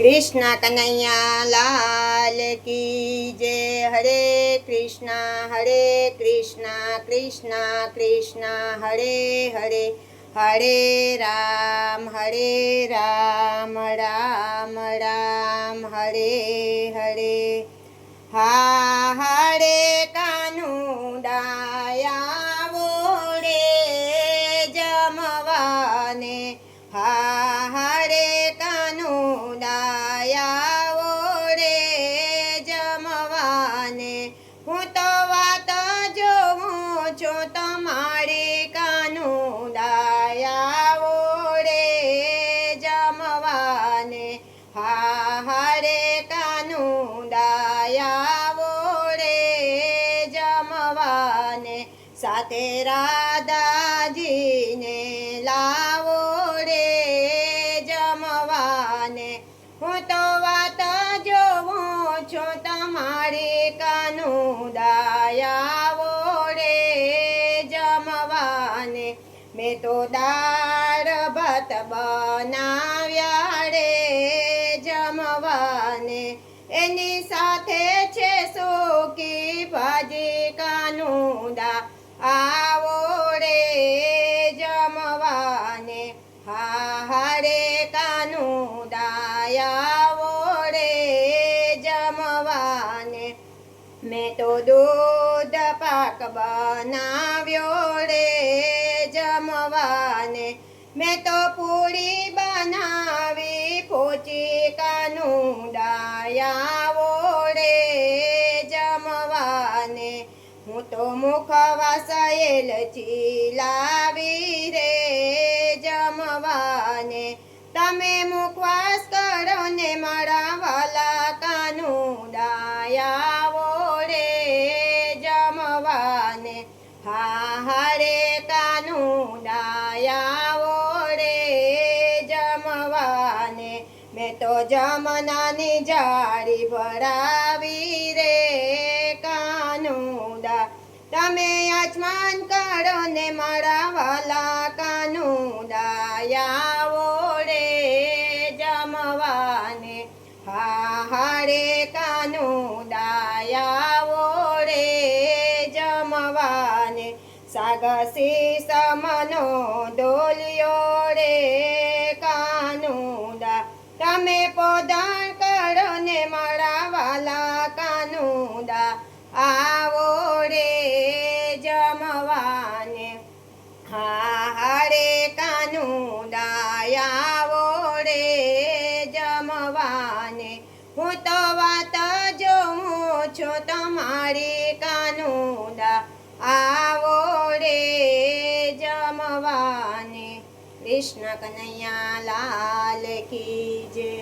कृष्ण कन्हैया लाल की जय। हरे कृष्णा कृष्णा कृष्णा हरे हरे, हरे राम राम राम हरे हरे। हा हरे कानुडाया वोडे जमवाने, हा हरे कानुडाया वोडे जमवाने। હું તો વાત જોઉં છું તમારી કાનુડાયા વોડે જમવાને, હા હરે કાનુડાયા વોડે જમવાને। સાથે રાધાજીને લાવો રે જમવાને। હું તો વાત જોઉં છું તમારી કાનુડાયા વોડે જમવાને। મેં તો દાળ ભાત બનાવ્યા રે જમવાને, એની સાથે છે સૂકી ભાજી કાનુડા આવો રે જમવાને, હા હરે કાનુડાયા આવો રે જમવાને। મેં તો દૂધ પાક બનાવ્યો રે જમવાને, મેં તો પૂરી બનાવી પોચી કાનુડાયા આવો રે જમવાને। હું તો મુખવાસયેલ ચીલાવી રે જમવાને, તમે મુખવાસ કરો ને મારા વાલા કાનુડાયા આવો રે જમવાને, હા હરે કાનુડાયા આવો રે જમવાને। મેં તો જમનાની જાળી ભરાવી રે કાનુડા, તમે આચમાન કરો ને મારા વાલા કાનુડાયા આવો રે જમવાને, હા હરે કાનુડાયા આવો રે જમવાને। સાગસી સમનો ડોલ્યો રે કાનુડા, તમે પોદાણ કરો ને મારા વાલા કાનુડા આવો રે જમવાને, હા હરે કાનુડાયા આવો રે જમવાને। હું તો વાત જોઉં છું તમારી કાનુડા આવો રે જમવાને। કૃષ્ણ કનૈયા લાલ કી જય।